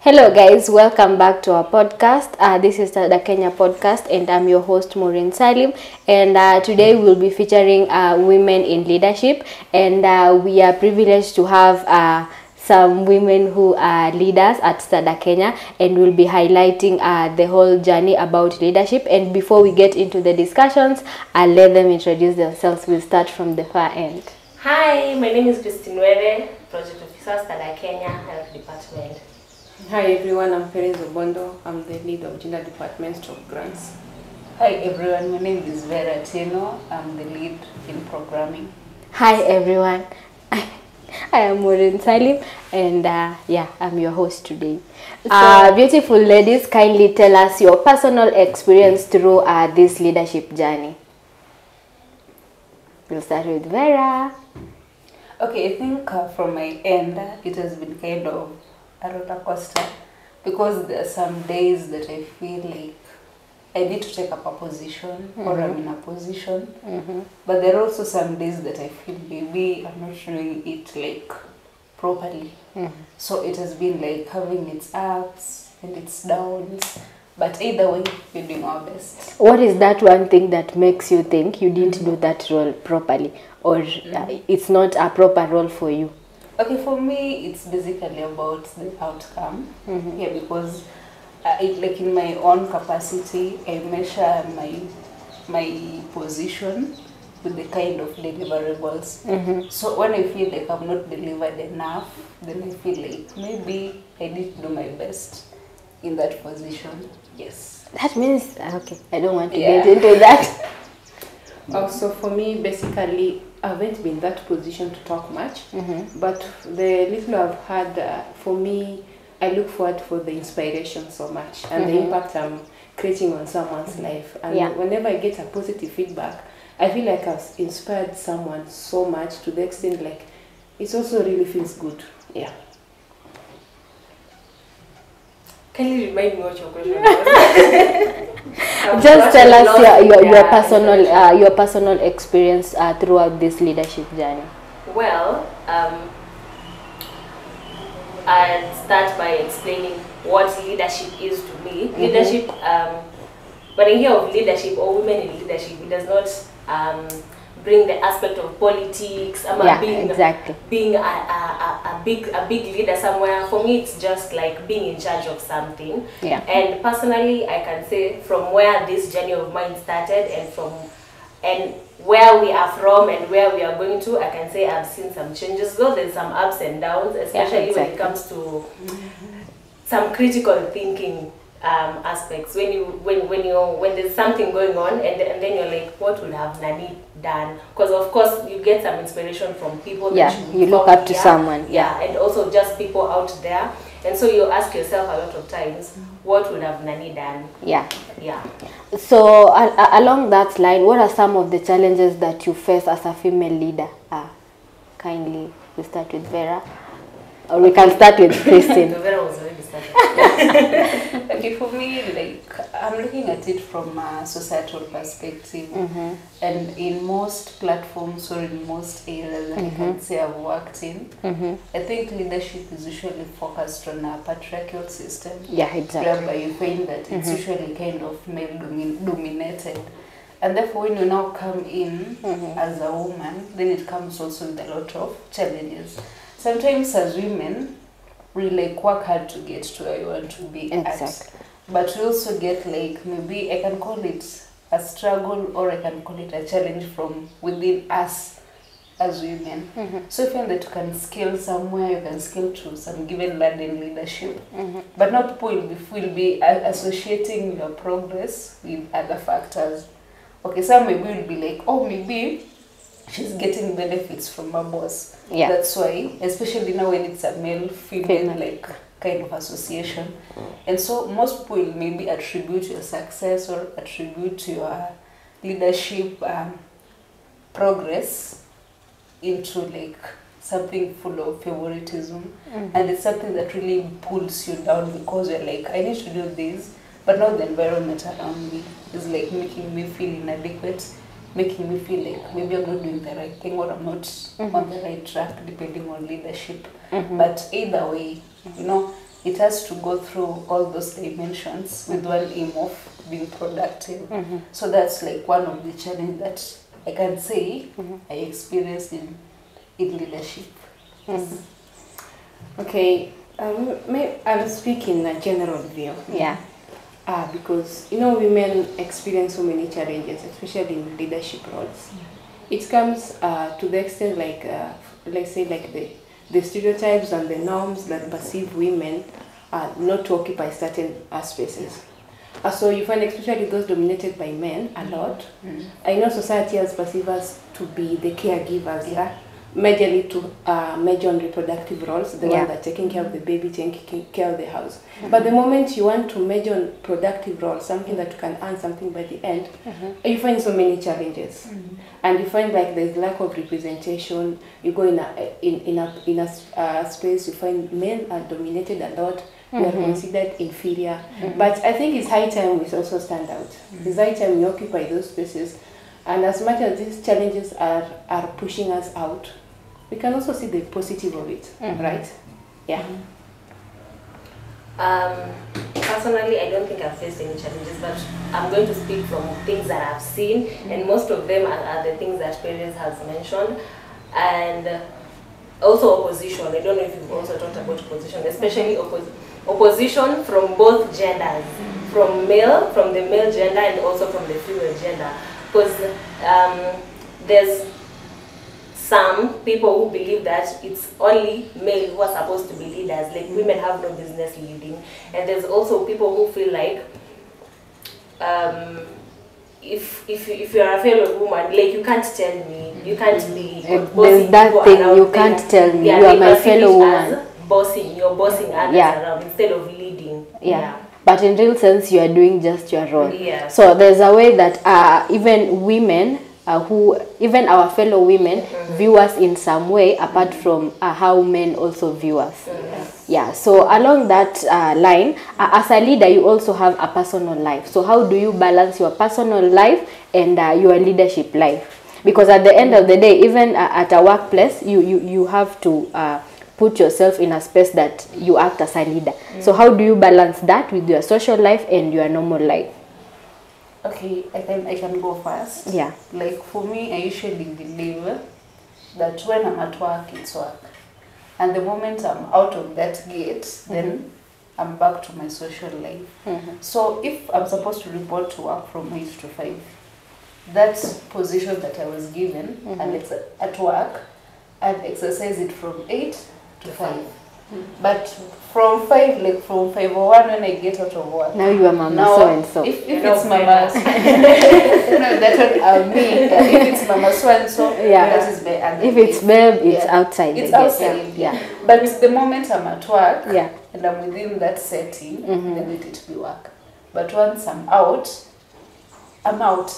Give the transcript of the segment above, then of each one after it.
Hello guys, welcome back to our podcast. This is the Kenya podcast and I'm your host Maureen Salim, and today we'll be featuring women in leadership, and we are privileged to have some women who are leaders at Stada Kenya, and we'll be highlighting the whole journey about leadership. And before we get into the discussions, I'll let them introduce themselves. We'll start from the far end. Hi, my name is Christine Were, Project Officer, Stada Kenya Health Department. Hi everyone, I'm Perez Obondo. I'm the lead of Gender Department Stock Grants. Hi everyone, my name is Vera Tino. I'm the lead in programming. Hi everyone, I am Maureen Salim, and I'm your host today. Beautiful ladies, kindly tell us your personal experience through this leadership journey. We'll start with Vera. Okay, I think from my end, it has been kind of a roller coaster, because there are some days that I feel like I need to take up a position, or I'm in a position, but there are also some days that I feel maybe I'm not doing it like properly. So it has been like having its ups and its downs, but either way we're doing our best. What is that one thing that makes you think you didn't do that role properly, or it's not a proper role for you? Okay, for me, it's basically about the outcome. Yeah, because like in my own capacity, I measure my position with the kind of deliverables. So when I feel like I've not delivered enough, then I feel like maybe I need to do my best in that position. Yes. That means, okay, I don't want to get into that. Also for me, basically, I haven't been in that position to talk much, but the little I've had, for me, I look forward for the inspiration so much and the impact I'm creating on someone's life. And whenever I get a positive feedback, I feel like I've inspired someone so much, to the extent like it also really feels good. Yeah. Can you remind me what your question was? Just tell us your personal experience throughout this leadership journey. Well, I'll start by explaining what leadership is to me. Leadership, when I hear of leadership or women in leadership, it does not bring the aspect of politics. Being a big leader somewhere. For me, it's just like being in charge of something. Yeah. And personally, I can say from where this journey of mine started, and where we are from and where we are going to, I can say I've seen some changes. Though there's some ups and downs, especially when it comes to some critical thinking aspects. When there's something going on, and then you're like, what would have Nani done? Because of course you get some inspiration from people that you look up to someone. And also just people out there, and so you ask yourself a lot of times, what would have Nani done? So along that line, what are some of the challenges that you face as a female leader? Kindly, we start with Vera, or we can start with Christine. Vera was already started. Okay, for me, like I'm looking at it from a societal perspective, and in most platforms or in most areas that I can say I've worked in, I think leadership is usually focused on a patriarchal system. Yeah, exactly. Whereby you find that it's usually kind of male dominated. And therefore, when you now come in as a woman, then it comes also with a lot of challenges. Sometimes as women, we like work hard to get to where you want to be at. But we also get like, maybe I can call it a struggle, or I can call it a challenge from within us as women. So if you find that you can scale somewhere, you can scale to some given level in leadership. But now people will be associating your progress with other factors. Okay, some maybe will be like, oh, maybe she's getting benefits from her boss. That's why, especially now when it's a male-female like kind of association. And so most people will maybe attribute your success or attribute your leadership progress into like something full of favoritism. And it's something that really pulls you down, because you're like, I need to do this, but now the environment around me is like making me feel inadequate, making me feel like maybe I'm not doing the right thing, or I'm not on the right track, depending on leadership. But either way, you know, it has to go through all those dimensions with one aim of being productive. So that's like one of the challenges that I can say I experienced in leadership. Okay, I'll speak in a general view. Yeah. Because women experience so many challenges, especially in leadership roles. It comes to the extent like let's say like the stereotypes and the norms that perceive women not to occupy certain spaces. So you find especially those dominated by men a lot. I know society has perceived us to be the caregivers, majorly to major on reproductive roles, the one that taking care of the baby, taking care of the house. But the moment you want to major on productive roles, something that you can earn something by the end, you find so many challenges, and you find like there's lack of representation. You go in a space, you find men are dominated a lot. We are considered inferior, but I think it's high time we also stand out. It's high time we occupy those spaces, and as much as these challenges are pushing us out, we can also see the positive of it, right? Yeah. Personally, I don't think I've faced any challenges, but I'm going to speak from things that I've seen, and most of them are the things that parents have mentioned, and also opposition. I don't know if you've also talked about opposition, especially opposition from both genders, from the male gender and also from the female gender, because there's some people who believe that it's only male who are supposed to be leaders, like women have no business leading, and there's also people who feel like if you're a fellow woman, like you can't tell me, you can't be there's that thing, you can't tell me, you are my fellow woman. You're bossing others around instead of leading. But in real sense, you are doing just your role. So there's a way that even women, even our fellow women, view us in some way, apart from how men also view us. So along that line, as a leader, you also have a personal life. So how do you balance your personal life and your leadership life? Because at the end of the day, even at a workplace, you have to put yourself in a space that you act as a leader. So how do you balance that with your social life and your normal life? Okay, I can go first. Like for me, I usually believe that when I'm at work, it's work. And the moment I'm out of that gate, then I'm back to my social life. So if I'm supposed to report to work from 8 to 5, that position that I was given and it's at work, I'd exercise it from 8 to 5. But from 5, like from 5:01 when I get out of work. Now you are mama so and so. If it's mama, that's what me. If it's mama so and so, that is bad. If it's babe, it's outside. It's outside. But the moment I'm at work and I'm within that setting, then let it be work. But once I'm out, I'm out.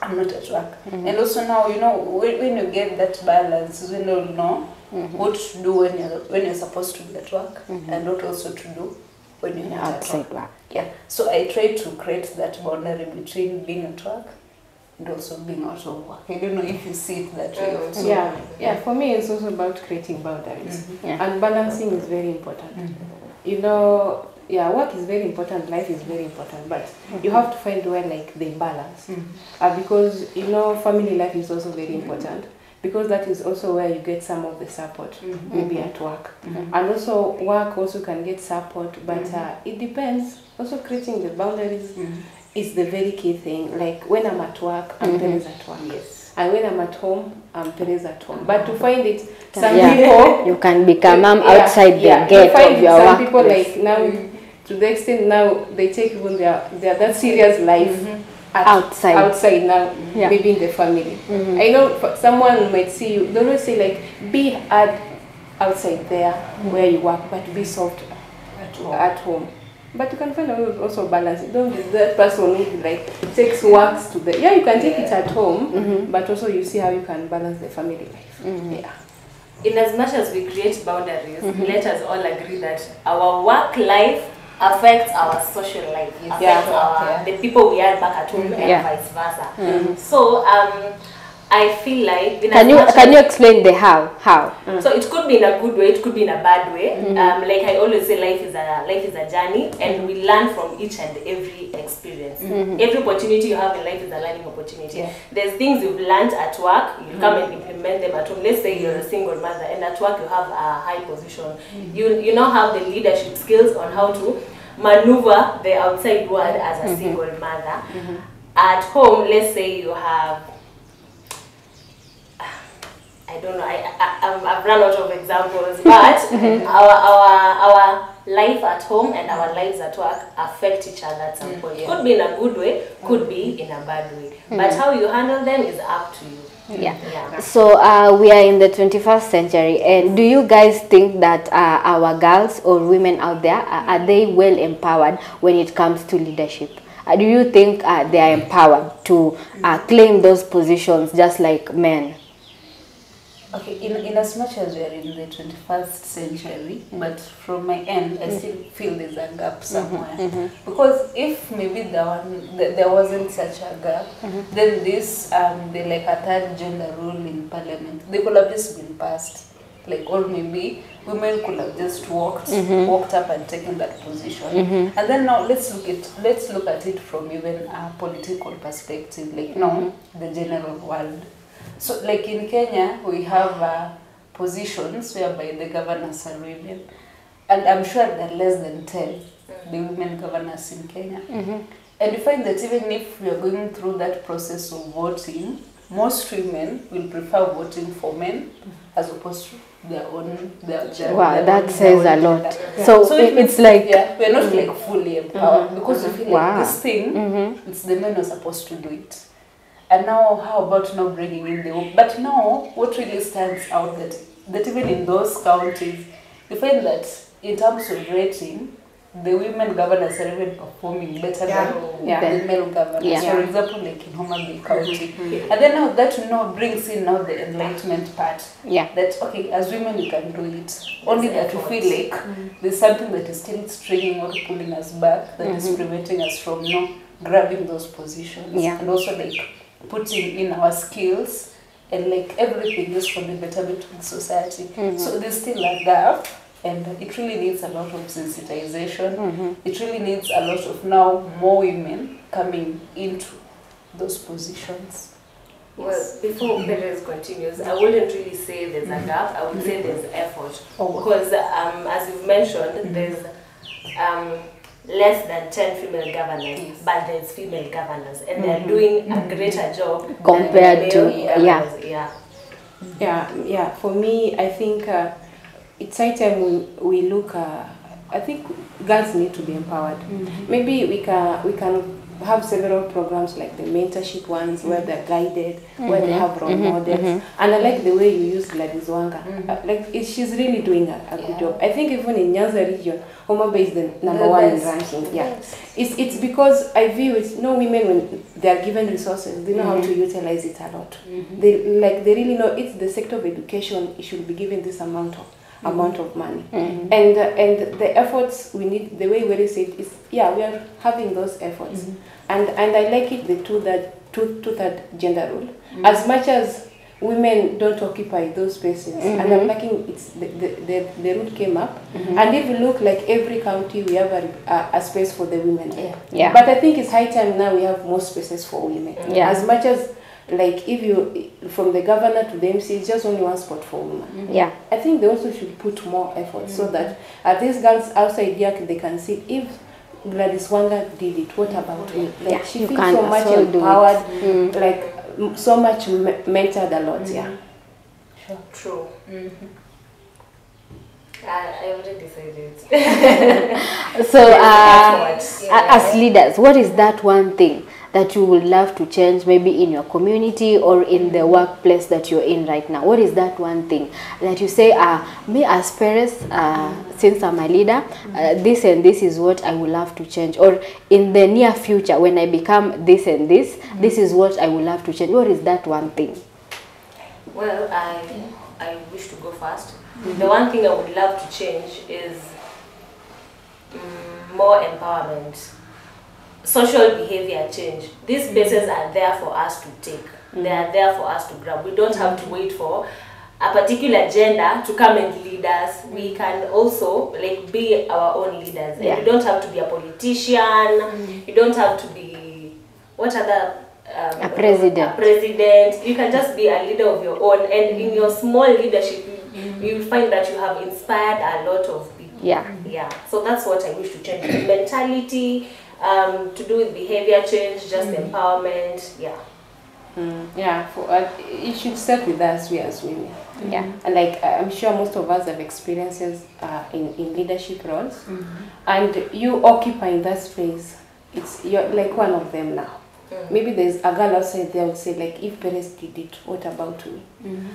I'm not at work. And also now, when you get that balance, when you know what to do when you're supposed to be at work, and what also to do when you're not outside at work. So I try to create that boundary between being at work and also being out of work. I don't know if you see it that way also. For me, it's also about creating boundaries. And balancing is very important. Work is very important, life is very important, but you have to find where like they balance. Because family life is also very important, because that is also where you get some of the support, maybe at work. And also work also can get support, but it depends. Also creating the boundaries is the very key thing. Like when I'm at work, I'm Perez at work. And when I'm at home, I'm Perez at home. But to find it, some people... You can become outside the gate of your work. Some people like now... To the extent now they take even their that serious life outside now, maybe in the family. I know someone might see you, they always say like, be hard outside there where you work, but be soft at home. But you can find also balance. You don't be that person who like takes works to the you can take it at home, but also you see how you can balance the family life. In as much as we create boundaries, let us all agree that our work life affects our social life, affects the people we are back at home, and vice versa. So I feel like Can you explain the how? So it could be in a good way, it could be in a bad way. Like I always say, life is a journey, and we learn from each and every experience. Every opportunity you have in life is a learning opportunity. Yeah. There's things you've learned at work, you come and implement them at home. Let's say you're a single mother, and at work you have a high position. You now have the leadership skills on how to maneuver the outside world as a single mother. At home, let's say you have, I don't know, I've run out of examples, but our life at home and our lives at work affect each other at some point. Could be in a good way, could be in a bad way. But how you handle them is up to you. Yeah. So we are in the 21st century, and do you guys think that our girls or women out there, are they well empowered when it comes to leadership? Do you think they are empowered to claim those positions just like men? Okay, in as much as we are in the 21st century, but from my end, I still feel there's a gap somewhere. Because if maybe there wasn't such a gap, then this, like a third gender rule in parliament, they could have just been passed. Like, or maybe women could have just walked up and taken that position. And then now let's look at it from even a political perspective, like the general world. So, like in Kenya, we have positions whereby the governors are women, and I'm sure there are less than 10 the women governors in Kenya. And you find that even if we are going through that process of voting, most women will prefer voting for men as opposed to their gender. Wow, that says a lot. So it's like we're not like fully empowered because we feel like this thing, it's the men who are supposed to do it. And now, how about now bringing in the women? But now, what really stands out that even in those counties, you find that in terms of rating, the women governors are even performing better than the male governors. For example, like in Homa Bay County. And then now that brings in now the enlightenment part. That, okay, as women we can do it. Only that we feel like there's something that is still stringing or pulling us back, that is preventing us from grabbing those positions. And also like putting in our skills and like everything just for the betterment of the society. So there's still a gap, and it really needs a lot of sensitization. It really needs a lot of now more women coming into those positions. Well, before Perez continues, I wouldn't really say there's a gap. I would say there's effort. Because as you've mentioned, there's less than 10 female governors, but there's female governors, and they're doing a greater job compared to For me, I think it's high time we look. I think girls need to be empowered. Maybe we can have several programs like the mentorship ones where they're guided, where they have role models. And I like the way you use Gladys Wanga. She's really doing a good job. I think even in Nyanza region, Homa Bay is the number one in ranking. It's because I view it, women, when they are given resources, they know how to utilize it a lot. They really know it's the sector of education, it should be given this amount of money. And the efforts we need, the way Were said, is we are having those efforts. And I like it, the two-third gender rule. As much as women don't occupy those spaces, and I'm liking it's the rule came up. And if you look, like every county we have a space for the women. But I think it's high time now we have more spaces for women. As much as, like, if you from the governor to the MC, it's just only one spot for women. I think they also should put more effort so that these girls outside here, they can see, if Gladys Wanga did it, what about me? Like, she feels so much empowered, like so much mentored a lot. True. I already said it. So as leaders, what is that one thing that you would love to change, maybe in your community or in the workplace that you're in right now? What is that one thing that you say, me as Perez, since I'm a leader, this and this is what I would love to change, or in the near future when I become this and this, this is what I would love to change? What is that one thing? Well, I wish to go first. The one thing I would love to change is more empowerment. Social behavior change. These spaces are there for us to take. They are there for us to grab. We don't have to wait for a particular gender to come and lead us. We can also like be our own leaders. And you don't have to be a politician. You don't have to be what other a president. A president. You can just be a leader of your own, and in your small leadership, you will find that you have inspired a lot of people. Yeah. So that's what I wish to change: mentality, to do with behavior change, just empowerment. Yeah. Yeah, it should start with us, we as women. Yeah. And like I'm sure most of us have experiences in leadership roles, and you occupying that space, you're like one of them now. Maybe there's a girl outside there would say like, if Perez did it, what about me?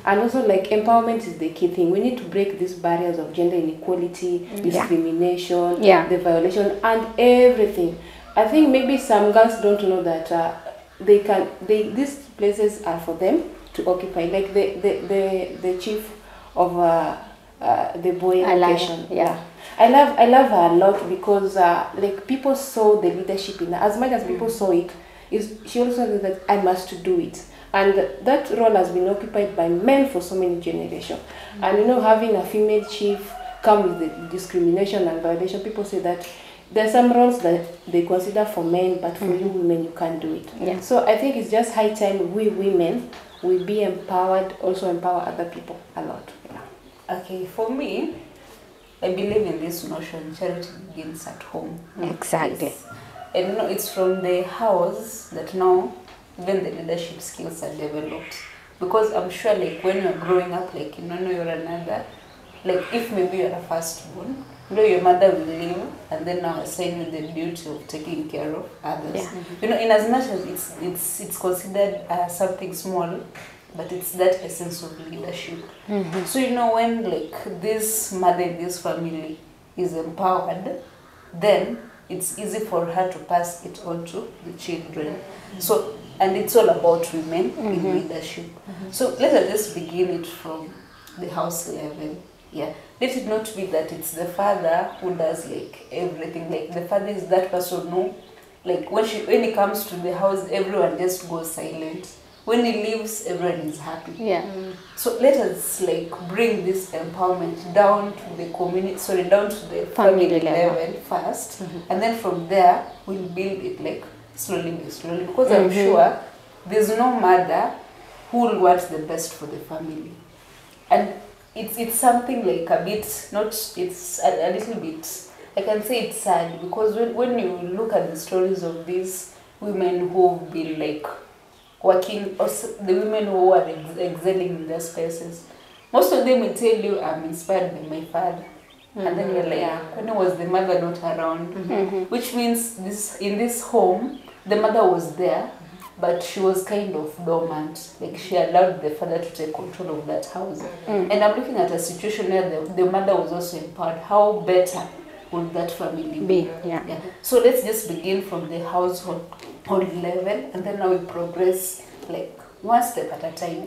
And also like empowerment is the key thing. We need to break these barriers of gender inequality, discrimination, the violation, and everything. I think maybe some girls don't know that these places are for them to occupy. Like the chief of the boy education. I love her a lot because like people saw the leadership in her. As much as people saw it, she also said that I must do it. And that role has been occupied by men for so many generations. And you know, having a female chief come with the discrimination and violation, people say that there are some roles that they consider for men, but for you women, you can't do it. So I think it's just high time we women will be empowered, also empower other people a lot. Okay, for me, I believe in this notion, charity begins at home. Exactly. Yes. And you know, it's from the house that now even the leadership skills are developed. Because I'm sure like when you're growing up, like you don't know you're another, like if maybe you're a firstborn, you know your mother will leave and then now assign you the duty of taking care of others. You know, in as much as it's considered something small, but it's that essence of leadership. So you know, when like this mother in this family is empowered, then it's easy for her to pass it on to the children. So, and it's all about women in leadership. So let us just begin it from the house level. Let it not be that it's the father who does like everything. Like the father is that person who, like when he comes to the house, everyone just goes silent. When he leaves, everyone is happy. So let us like bring this empowerment down to the community, down to the family level first, and then from there we'll build it like slowly by slowly. Because I'm sure there's no mother who will want the best for the family, and it's something like a bit it's a little bit, I can say it's sad, because when you look at the stories of these women who've been like working, also the women who are excelling in their spaces, most of them will tell you, I'm inspired by my father. And then you're like, when was the mother not around? Which means in this home, the mother was there, but she was kind of dormant. Like she allowed the father to take control of that house. And I'm looking at a situation where the mother was also empowered. How better would that family be? So let's just begin from the household level, and then now we progress like one step at a time.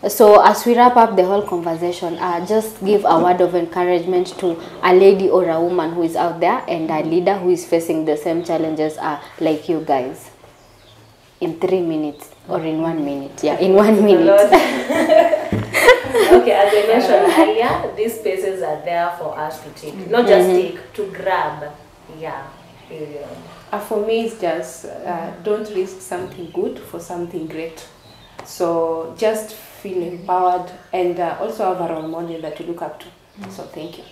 So as we wrap up the whole conversation, just give a word of encouragement to a lady or a woman who is out there and a leader who is facing the same challenges like you guys. In 3 minutes or in 1 minute. In 1 minute. Okay, as I mentioned earlier, these spaces are there for us to take, not just take, to grab. Period. For me, it's just don't risk something good for something great. So just feel empowered, and also have a role model that you look up to. So thank you.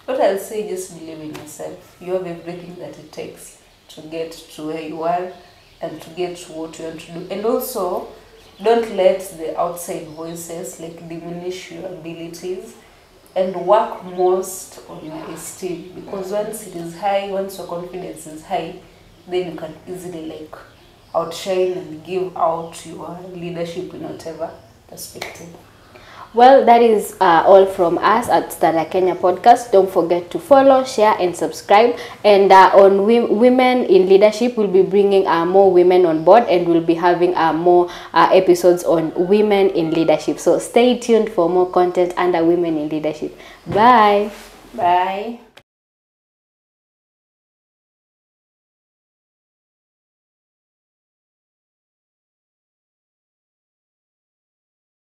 What I'll say, just believe in yourself. You have everything that it takes to get to where you are and to get to what you want to do. And also, don't let the outside voices like diminish your abilities, and work most on your esteem, because once it is high, once your confidence is high, then you can easily like outshine and give out your leadership in whatever perspective. Well, that is all from us at Standard Kenya Podcast. Don't forget to follow, share, and subscribe. And on Women in Leadership, we'll be bringing more women on board, and we'll be having more episodes on women in leadership. So stay tuned for more content under Women in Leadership. Bye. Bye.